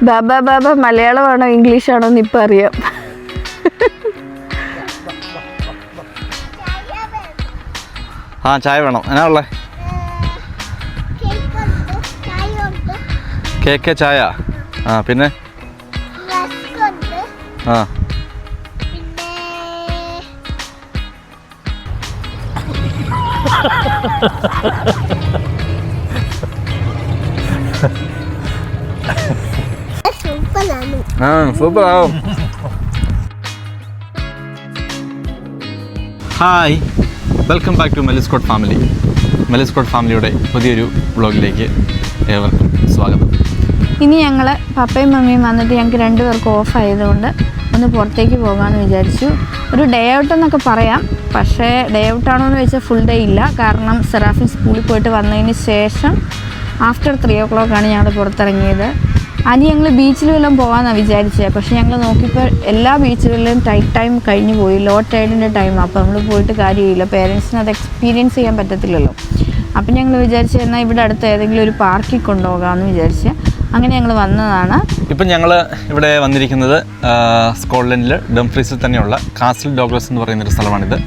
ബാബ ബാബ മലയാളമാണോ ഇംഗ്ലീഷാണോ എന്ന് ഇപ്പം അറിയാം. ആ ചായ വേണം. എന്നാ ഉള്ളേ? കേക്ക് ചായ. ആ പിന്നെ ആ സൂപ്പർ ആവും. Hi, welcome back to Meliscot family. Meliscot ഫാമിലിയുടെ പുതിയൊരു വ്ളോഗിലേക്ക് ഏവർക്കും സ്വാഗതം. ഇനി ഞങ്ങൾ പപ്പയും മമ്മിയും വന്നിട്ട് ഞങ്ങൾക്ക് രണ്ടുപേർക്കും ഓഫ് ആയതുകൊണ്ട് ഒന്ന് പുറത്തേക്ക് പോകാമെന്ന് വിചാരിച്ചു. ഒരു ഡേ ഔട്ട് എന്നൊക്കെ പറയാം, പക്ഷേ ഡേ ഔട്ടാണോ എന്ന് വെച്ചാൽ ഫുൾ ഡേ ഇല്ല. കാരണം സെറാഫിൻ സ്കൂളിൽ പോയിട്ട് വന്നതിന് ശേഷം ആഫ്റ്റർ 3 o'clock ഞങ്ങൾ പുറത്തിറങ്ങിയത്. ആദ്യം ഞങ്ങൾ ബീച്ചിൽ വല്ലതും പോകാമെന്നാണ് വിചാരിച്ചത്. പക്ഷേ ഞങ്ങൾ നോക്കിയപ്പോൾ എല്ലാ ബീച്ചുകളിലും ടൈം കഴിഞ്ഞു പോയി, ലോ ടൈഡിൻ്റെ ടൈം. അപ്പോൾ നമ്മൾ പോയിട്ട് കാര്യമില്ല, പേരൻസിന് അത് എക്സ്പീരിയൻസ് ചെയ്യാൻ പറ്റത്തില്ലല്ലോ. അപ്പം ഞങ്ങൾ വിചാരിച്ചു എന്നാൽ ഇവിടെ അടുത്ത് ഏതെങ്കിലും ഒരു പാർക്കിൽ കൊണ്ടുപോകാമെന്ന് വിചാരിച്ച് അങ്ങനെ ഞങ്ങൾ വന്നതാണ്. ഇപ്പം ഞങ്ങൾ ഇവിടെ വന്നിരിക്കുന്നത് സ്കോട്ട്ലൻഡിൽ ഡംഫ്രീസിൽ തന്നെയുള്ള കാസിൽ ഡോഗ്ലസ് എന്ന് പറയുന്നൊരു സ്ഥലമാണിത്.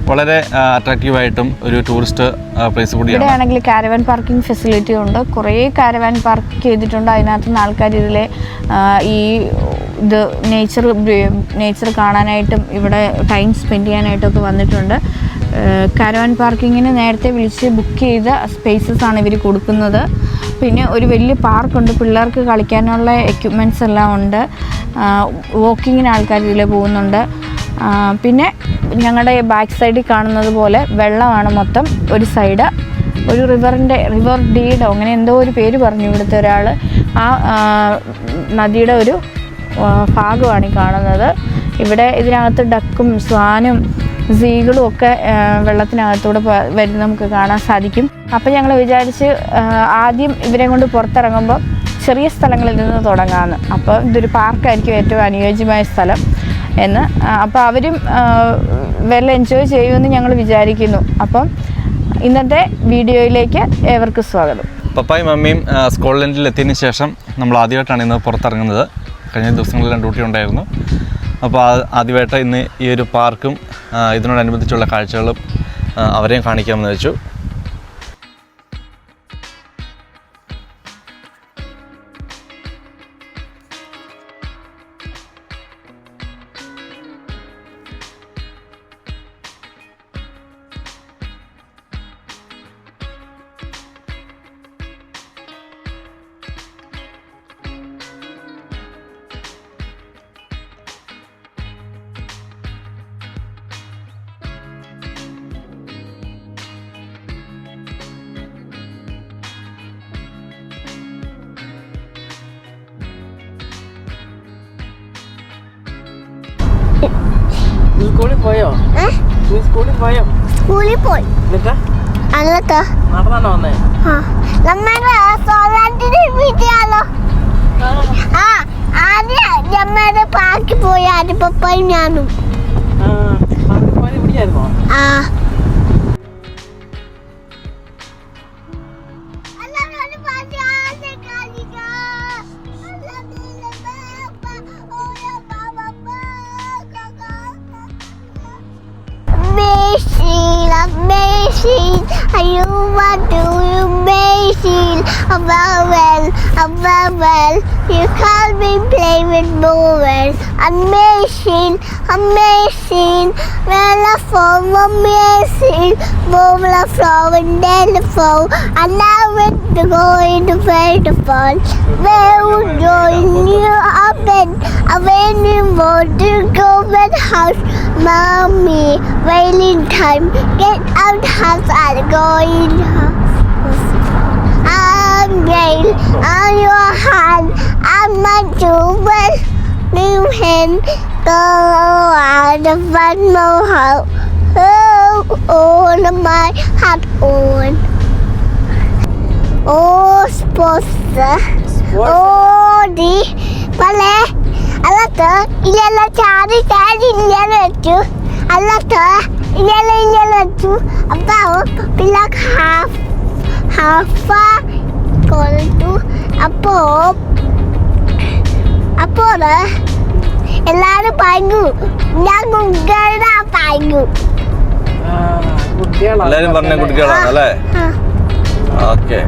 വളരെ അട്രാക്റ്റീവായിട്ടും ഒരു ടൂറിസ്റ്റ് പ്ലേസ് കൂടിയാണ്. ഇവിടെ ആണെങ്കിൽ കാരവാൻ പാർക്കിംഗ് ഫെസിലിറ്റി ഉണ്ട്. കുറേ കാരവാൻ പാർക്ക് ചെയ്തിട്ടുണ്ട്. അതിനകത്ത് നിന്ന് ആൾക്കാർ ഇതിലെ ഈ നേച്ചർ കാണാനായിട്ടും ഇവിടെ ടൈം സ്പെൻഡ് ചെയ്യാനായിട്ടൊക്കെ വന്നിട്ടുണ്ട്. കാരവാൻ പാർക്കിങ്ങിന് നേരത്തെ വിളിച്ച് ബുക്ക് ചെയ്ത സ്പേസസ് ആണ് ഇവർ കൊടുക്കുന്നത്. പിന്നെ ഒരു വലിയ പാർക്കുണ്ട്, പിള്ളേർക്ക് കളിക്കാനുള്ള എക്യുപ്മെൻറ്റ്സ് എല്ലാം ഉണ്ട്. വാക്കിങ്ങിന് ആൾക്കാർ ഇതിൽ പോകുന്നുണ്ട്. പിന്നെ ഞങ്ങളുടെ ബാക്ക് സൈഡിൽ കാണുന്നത് പോലെ വെള്ളമാണ് മൊത്തം. ഒരു സൈഡ് ഒരു റിവർ ഡീഡോ അങ്ങനെ എന്തോ ഒരു പേര് പറഞ്ഞു ഇവിടുത്തെ ഒരാൾ. ആ നദിയുടെ ഒരു ഭാഗമാണ് ഈ കാണുന്നത്. ഇവിടെ ഇതിനകത്ത് ഡക്കും സ്വാനും സീകളും ഒക്കെ വെള്ളത്തിനകത്തൂടെ വരുന്ന നമുക്ക് കാണാൻ സാധിക്കും. അപ്പം ഞങ്ങൾ വിചാരിച്ച് ആദ്യം ഇവരെ കൊണ്ട് പുറത്തിറങ്ങുമ്പോൾ ചെറിയ സ്ഥലങ്ങളിൽ നിന്ന് തുടങ്ങാമെന്ന്. അപ്പോൾ ഇതൊരു പാർക്കായിരിക്കും ഏറ്റവും അനുയോജ്യമായ സ്ഥലം എന്ന്. അപ്പോൾ അവരും വെൽ എൻജോയ് ചെയ്യുമെന്ന് ഞങ്ങൾ വിചാരിക്കുന്നു. അപ്പം ഇന്നത്തെ വീഡിയോയിലേക്ക് ഏവർക്കും സ്വാഗതം. പപ്പായും മമ്മിയും സ്കോട്ട്ലൻഡിൽ എത്തിയതിന് ശേഷം നമ്മൾ ആദ്യമായിട്ടാണ് ഇന്ന് പുറത്തിറങ്ങുന്നത്. കഴിഞ്ഞ ദിവസങ്ങളിലെല്ലാം ഡ്യൂട്ടി ഉണ്ടായിരുന്നു. അപ്പോൾ ആദ്യമായിട്ട് ഇന്ന് ഈ ഒരു പാർക്കും ഇതിനോടനുബന്ധിച്ചുള്ള കാഴ്ചകളും അവരെയും കാണിക്കാമെന്ന് വെച്ചു. സ്കൂളിൽ പോയോ? സ്കൂളിൽ പോയോ? സ്കൂളിൽ പോയി. എന്നിട്ട് നടന്നാണോ വന്നേ? നമ്മുടെ സോളാറ്റിന്റെ വീട്ടിലാണോ? ആ ആദ്യം നമ്മുടെ പാർക്കിൽ പോയി ആദ്യം പപ്പയും ഞാനും. ഇവിടെയായിരുന്നോ? ആ amazing, you want to amazing, well, you can't be play with movers, amazing, well, a form amazing, move the floor and then the phone, and now we're going to waterfall, where would you open, when you want to go to the house, mommy, wailing time, get out house and go in house. I'm rail on your hand, I'm my jewel, new hand, go out of one more house, on my hat on. Oh, sports, oh, the ballet. Allath ഇല്ല ചാടി ഇങ്ങനെ വെച്ചു. അല്ലത്ത് ഇങ്ങനെ വെച്ചു. അപ്പോൾ പിള്ളേർക്ക് half കൊടുത്തു. അപ്പോൾ അപ്പോൾ എല്ലാരും പറഞ്ഞു ഞാൻ കുട്ടികളുടെ പറഞ്ഞു. കുട്ടികളാണ് എല്ലാരും പറഞ്ഞ കുട്ടികളാണ് അല്ലേ? ഓക്കെ.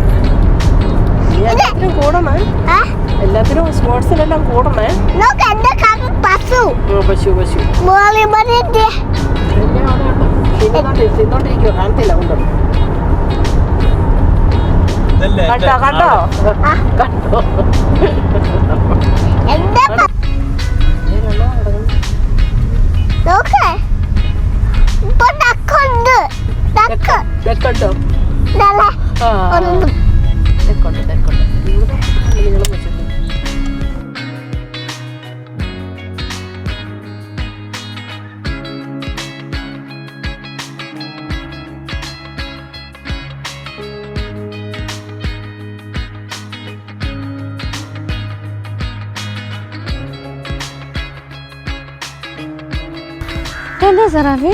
എല്ലാത്തിനും കൂടണേ, എല്ലാത്തിനും സ്പോർട്സിലെല്ലാം കൂടണേ. നോക്ക് എന്റെ കാക്ക പശു പശു പശു മോളി പറഞ്ഞിട്ട് തിന്നോണ്ടിരിക്കുവോ? കാണത്തില്ല. കൊണ്ടോ കണ്ടോ കണ്ടോ കണ്ടോ? എന്റെ നോക്ക് ഇപ്പൊ ഡക്കുണ്ട്. ഡക്ക് കണ്ടോ? നല്ല ഒന്ന് തെക്കുണ്ട് തെക്കുണ്ട്. നിങ്ങളും വെച്ചിട്ടുണ്ട്. എന്താ സറാഫി?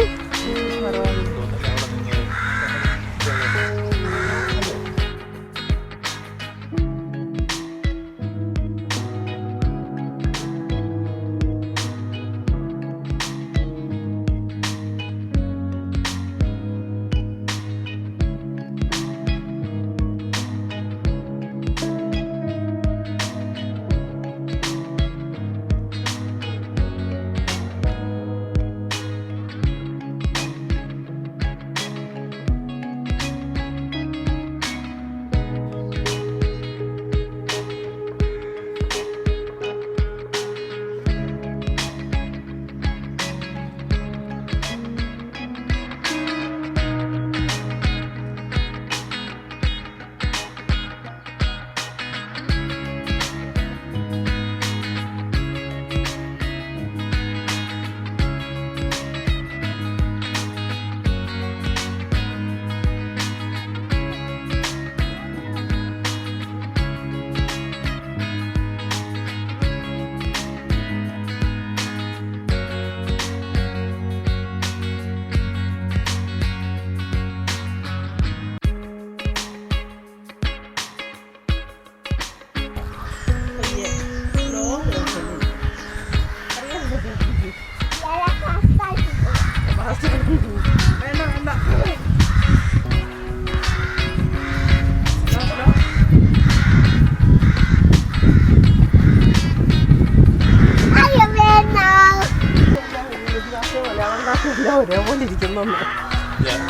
ഒരേപോലെ ഇരിക്കുന്നു.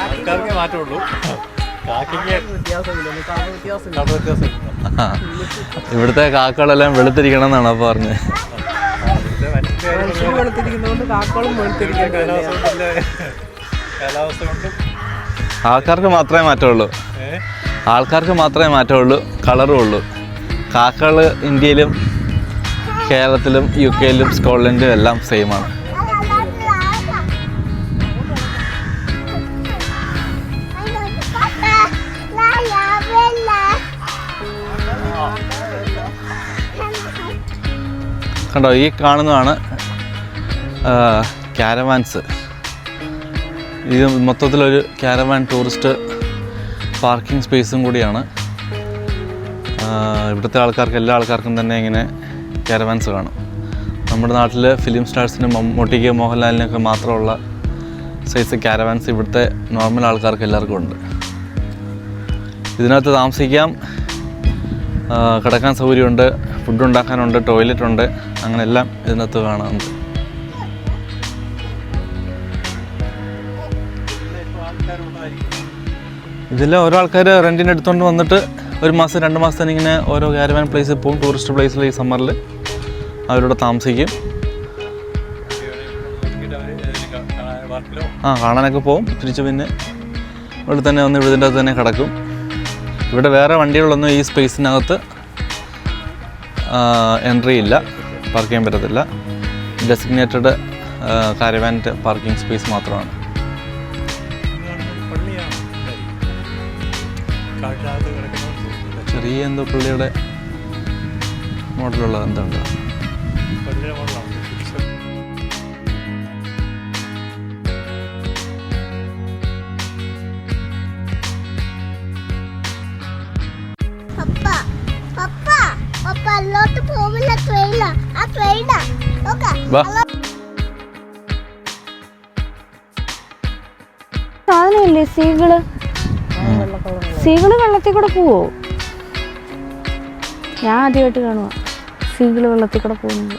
ആൾക്കാർക്ക് മാറ്റമുള്ളൂ. ഇവിടുത്തെ കാക്കകളെല്ലാം വെളുത്തിരിക്കണം എന്നാണ് അപ്പൊ പറഞ്ഞത്. മനുഷ്യൻ വെളുത്തിരിക്കുന്നതുകൊണ്ട് കാക്കകളും വെളുത്തിരിക്കാൻ ആൾക്കാർക്ക് മാത്രമേ മാറ്റമുള്ളൂ. ആൾക്കാർക്ക് മാത്രമേ മാറ്റമുള്ളൂ, കളറും ഉള്ളൂ. കാക്കകൾ ഇന്ത്യയിലും കേരളത്തിലും UK യിലും സ്കോട്ട്ലൻഡിലും എല്ലാം സെയിമാണ്. കണ്ടോ, ഈ കാണുന്നതാണ് ക്യാരവാൻസ്. ഇത് മൊത്തത്തിലൊരു ക്യാരവാൻ ടൂറിസ്റ്റ് പാർക്കിംഗ് സ്പേസും കൂടിയാണ്. ഇവിടുത്തെ ആൾക്കാർക്ക്, എല്ലാ ആൾക്കാർക്കും തന്നെ ഇങ്ങനെ ക്യാരവാൻസ് കാണും. നമ്മുടെ നാട്ടിൽ ഫിലിം സ്റ്റാർസിനും മമ്മൂട്ടിക്ക് മോഹൻലാലിനൊക്കെ മാത്രമുള്ള സൈസ് ക്യാരവാൻസ് ഇവിടുത്തെ നോർമൽ ആൾക്കാർക്ക് എല്ലാവർക്കും ഉണ്ട്. ഇതിനകത്ത് താമസിക്കാം, കിടക്കാൻ സൗകര്യമുണ്ട്, ഫുഡ് ഉണ്ടാക്കാനുണ്ട്, ടോയ്ലറ്റ് ഉണ്ട്, അങ്ങനെ എല്ലാം ഇതിനകത്ത് കാണാറുണ്ട്. ഇതെല്ലാം ഓരോ ആൾക്കാർ റെൻറ്റിന് എടുത്തുകൊണ്ട് വന്നിട്ട് ഒരു മാസം 2 മാസത്തിന് ഇങ്ങനെ ഓരോ ക്യാരവാൻ പ്ലേസിൽ പോകും. ടൂറിസ്റ്റ് പ്ലേസിൽ ഈ സമ്മറിൽ അവരോട് താമസിക്കും. കാണാനൊക്കെ പോകും. തിരിച്ച് പിന്നെ ഇവിടെ തന്നെ വന്ന് ഇതിൻ്റെ അകത്ത് തന്നെ കിടക്കും. ഇവിടെ വേറെ വണ്ടികളൊന്നും ഈ സ്പേസിനകത്ത് എൻട്രി ഇല്ല, പാർക്ക് ചെയ്യാൻ പറ്റത്തില്ല. ഡെസിഗ്നേറ്റഡ് കാരവാൻ പാർക്കിംഗ് സ്പേസ് മാത്രമാണ്. ചെറിയ എന്തോ പള്ളിയുടെ മോഡലുള്ള എന്തുണ്ടോ. പപ്പ അതിലോട്ട് പോവില്ല. ട്രെയിനില്ല. ആ വാ. സാധനമില്ലേ സീകള് വെള്ളത്തിൽ കൂടെ പോവോ? ഞാൻ ആദ്യമായിട്ട് കാണുക സീകള് വെള്ളത്തിൽ കൂടെ പോകുന്നത്.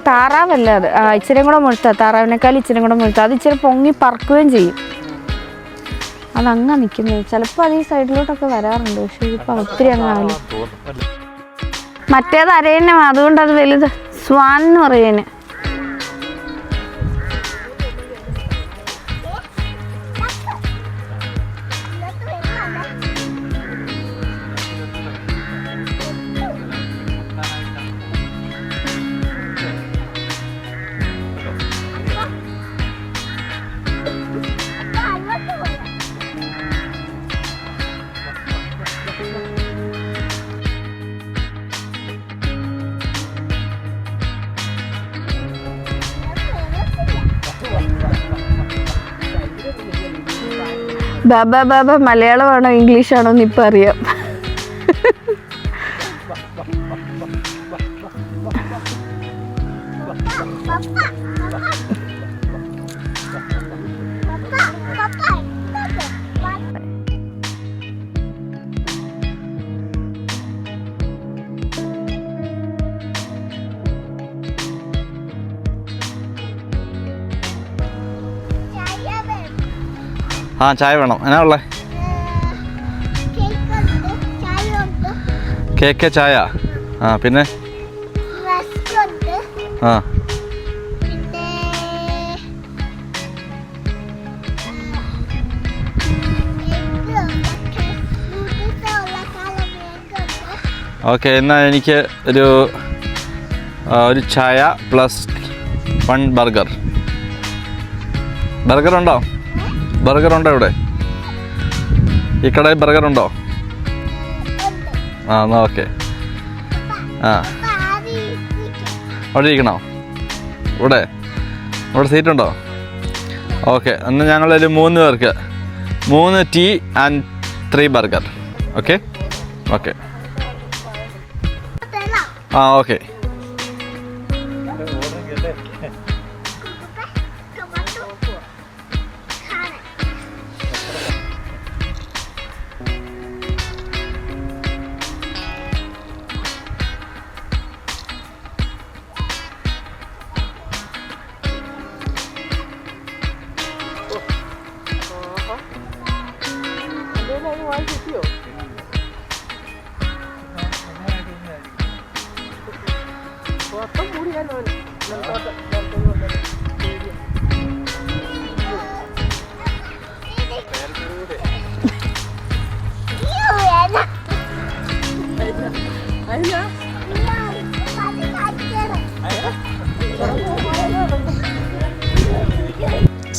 താറാവല്ല അത്, ഇച്ചിരി കൂടെ മുഴുത്ത, താറാവിനേക്കാൾ ഇച്ചിരി കൂടെ മുഴുത്ത. അത് ഇച്ചിരി പൊങ്ങി പറക്കുകയും ചെയ്യും. അതങ്ങ് നിൽക്കുന്നത്. ചിലപ്പോൾ അത് ഈ സൈഡിലോട്ടൊക്കെ വരാറുണ്ട്, പക്ഷെ ഇപ്പം ഒത്തിരി അങ്ങാവില്ല. മറ്റേത് അരയന്നെ, അതുകൊണ്ട് അത് വലുത്. സ്വാൻ എന്ന് പറയുന്നതിന്. ബാബ ബാബ മലയാളമാണോ ഇംഗ്ലീഷാണോ എന്ന് ഇപ്പം അറിയാം. ആ ചായ വേണം. എന്നാ ഉള്ളത്? കേക്ക്, ചായ. ആ പിന്നെ ആ ഓക്കെ. എന്നാൽ എനിക്ക് ഒരു ചായ പ്ലസ് 1 ബർഗർ. ബർഗർ ഉണ്ടോ? ബർഗർ ഉണ്ടോ ഇവിടെ? ഈ കടയിൽ ബർഗർ ഉണ്ടോ? ആ എന്നാൽ ഓക്കെ. ആ അവിടെ ഇരിക്കണോ? ഇവിടെ സീറ്റുണ്ടോ? ഓക്കെ. എന്നാൽ ഞങ്ങളൊരു 3 പേർക്ക് 3 tea and 3 burger. Okay okay. ആ ഓക്കെ.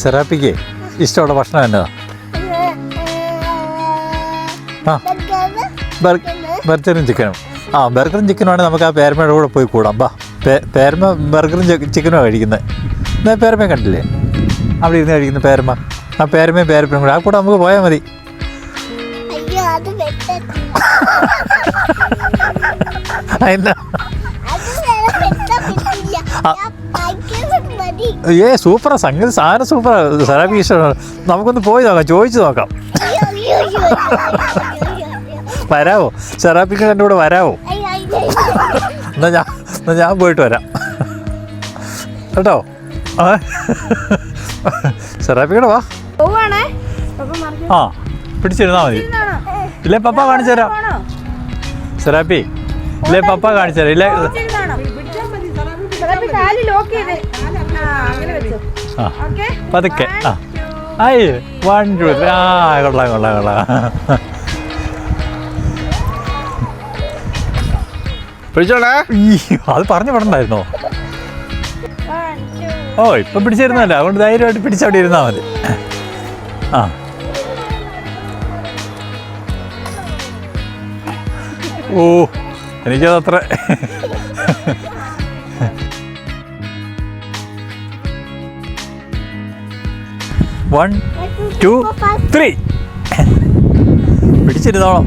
സെറാപ്പിക്ക് ഇഷ്ടമുള്ള ഭക്ഷണം എന്നതാ? ആ ബർഗറും ചിക്കനും. ആ ബർഗറും ചിക്കനും ആണെങ്കിൽ നമുക്ക് ആ പേരമ്മയുടെ കൂടെ പോയി കൂടാം. ബാ, പേരമ്മ ബർഗറും ചിക്കനുമാണ് കഴിക്കുന്നത്. എന്നാൽ പേരമ്മ കണ്ടില്ലേ അവിടെ ഇരുന്ന് കഴിക്കുന്ന പേരമ്മ? ആ പേരമ്മയും പേരപ്പനും കൂടെ ആ കൂടെ നമുക്ക് പോയാൽ മതി. എന്നാ സൂപ്പറാ സംഗതി, സാധനം സൂപ്പറാ. സെറാപ്പിക്ക് ഇഷ്ടമാണ്. നമുക്കൊന്ന് പോയി നോക്കാം, ചോദിച്ചു നോക്കാം. വരാവോ? സെറാപ്പിക്ക് എൻ്റെ കൂടെ വരാവോ? എന്നാ ഞാൻ പോയിട്ട് വരാം കേട്ടോ. സെറാപ്പിക്കടെ വാ. ആ പിടിച്ചിരുന്നാ മതി. ഇല്ലേ പപ്പ കാണിച്ചു തരാം. സെറാപ്പി ഇല്ലേ പപ്പ കാണിച്ചു തരാം. ഇല്ലേ ആ പതുക്കെ. ആ ആയി 1 2 3. ആ കൊള്ളാം. അത് പറഞ്ഞു വിടണ്ടായിരുന്നോ? ഓ ഇപ്പം പിടിച്ചിരുന്നല്ലോ, അതുകൊണ്ട് ധൈര്യമായിട്ട് പിടിച്ചവിടെ ഇരുന്നാൽ മതി. ആ ഓ എനിക്കതത്ര 1 2 3 പിടിച്ചിരുന്നോളാം.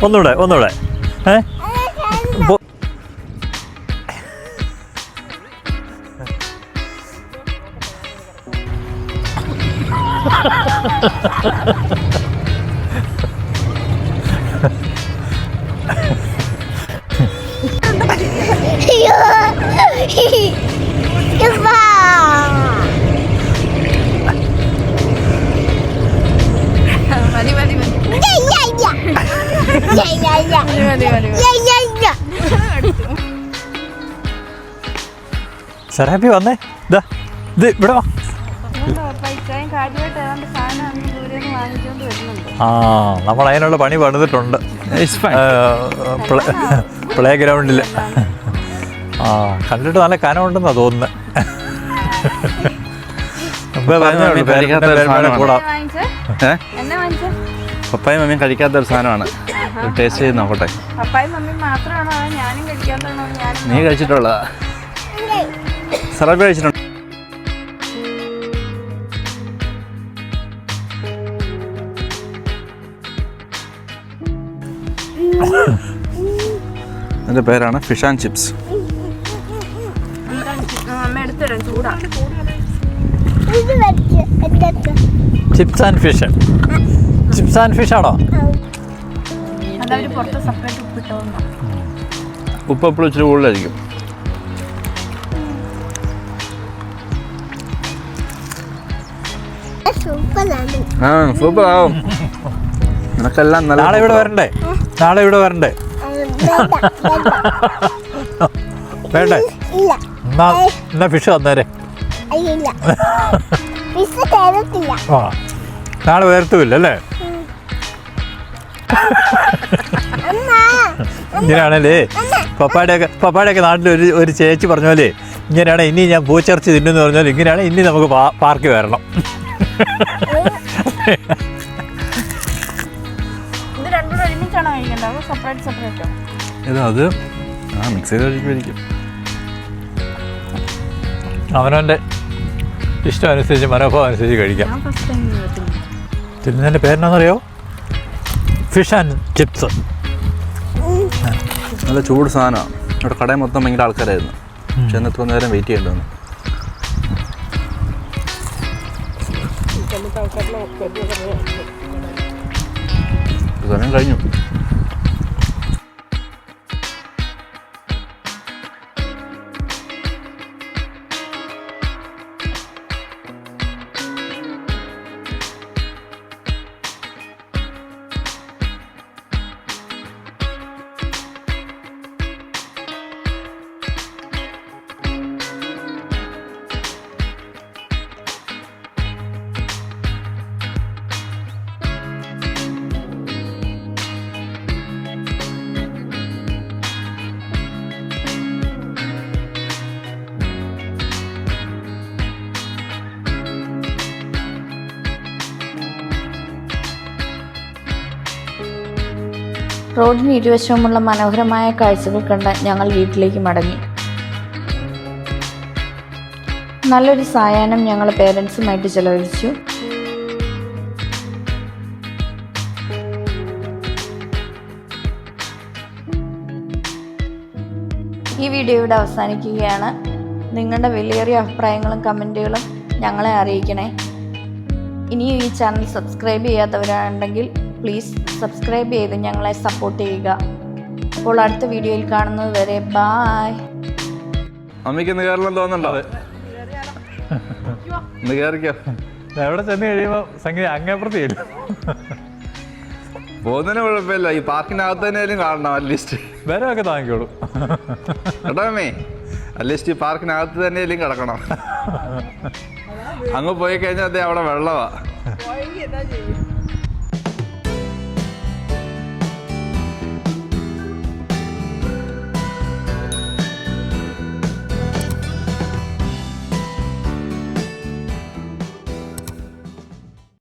ഒന്നുകൂടെ സെറാപ്പി വന്നേ ഇതാ ഇത് ഇവിടെ വാ. ആ നമ്മൾ അതിനുള്ള പണി പണിതിട്ടുണ്ട് പ്ലേ ഗ്രൗണ്ടിൽ. ആ കണ്ടിട്ട് നല്ല കനമുണ്ടെന്നാ തോന്നുന്നത്. പപ്പായും മമ്മിയും കഴിക്കാത്തൊരു സാധനമാണ്. ടേസ്റ്റ് ചെയ്ത് നോക്കട്ടെ. നീ കഴിച്ചിട്ടുള്ളതാ? സെറാപ്പി കഴിച്ചിട്ടുണ്ട്. അതിൻ്റെ പേരാണ് fish and chips. Chips and fish. Chips and fish ആണോ? ഉപ്പ് എപ്പോഴും ഇച്ചിരി കൂടുതലായിരിക്കും. സൂപ്പർ ആവും. നിനക്കെല്ലാം നല്ല. നാളെ ഇവിടെ വരണ്ടേ? വേണ്ടേ? എന്നാ ഫിഷ് തന്നേരെ. ആ നാളെ വരത്തുമില്ല അല്ലേ? ഇങ്ങനെയാണല്ലേ പപ്പായുടെയൊക്കെ നാട്ടിൽ ഒരു ചേച്ചി പറഞ്ഞ പോലെ ഇങ്ങനെയാണ് ഇനി ഞാൻ പൂച്ചിറച്ചി തിന്നെന്ന് പറഞ്ഞാൽ ഇങ്ങനെയാണ് ഇനി നമുക്ക് പാർക്കിൽ വരണം. അത് മിക്സ് ചെയ്ത് കഴിക്കുമായിരിക്കും. അവനവൻ്റെ ഇഷ്ടം അനുസരിച്ച് മനോഭാവം അനുസരിച്ച് കഴിക്കാം. തിന്നുന്നതിൻ്റെ പേരെന്നാണെന്നറിയോ? Fish and chips. നല്ല ചൂട് സാധനമാണ്. ഇവിടെ കടയിൽ മൊത്തം ഭയങ്കര ആൾക്കാരായിരുന്നു. പക്ഷെ എത്ര നേരം വെയിറ്റ് ചെയ്യേണ്ടി വന്നു. സമയം കഴിഞ്ഞു. റോഡിന് ഇരുവശവുമുള്ള മനോഹരമായ കാഴ്ചകൾ കണ്ട് ഞങ്ങൾ വീട്ടിലേക്ക് മടങ്ങി. നല്ലൊരു സായാഹ്നം ഞങ്ങൾ പേരൻസുമായിട്ട് ചെലവഴിച്ചു. ഈ വീഡിയോ ഇവിടെ അവസാനിക്കുകയാണ്. നിങ്ങളുടെ വിലയേറിയ അഭിപ്രായങ്ങളും കമൻറ്റുകളും ഞങ്ങളെ അറിയിക്കണേ. ഇനിയും ഈ ചാനൽ സബ്സ്ക്രൈബ് ചെയ്യാത്തവരുണ്ടെങ്കിൽ പ്ലീസ് സബ്സ്ക്രൈബ് ചെയ്ത് ഞങ്ങളെ സപ്പോർട്ട് ചെയ്യുക. അപ്പോൾ അടുത്ത വീഡിയോയിൽ കാണുന്നത് വരെ ബായ്. അമ്മയ്ക്ക് ഇന്ന് കയറണം തോന്നുന്നുണ്ടോ? ഇന്ന് കയറിക്കോ. എവിടെ ചെന്ന് കഴിയുമ്പോൾ സംഗതി അങ്ങേപ്പുറത്ത് പോകുന്നതിന് കുഴപ്പമില്ല. ഈ പാർക്കിനകത്ത് തന്നെയാലും കാണണം. അറ്റ്ലീസ്റ്റ് വരവൊക്കെ താങ്ങിക്കോളൂ കേട്ടോ അമ്മേ. അറ്റ്ലീസ്റ്റ് ഈ പാർക്കിനകത്ത് തന്നെയാലും കിടക്കണം. അങ്ങ് പോയി കഴിഞ്ഞാൽ അവിടെ വെള്ളമാണ്.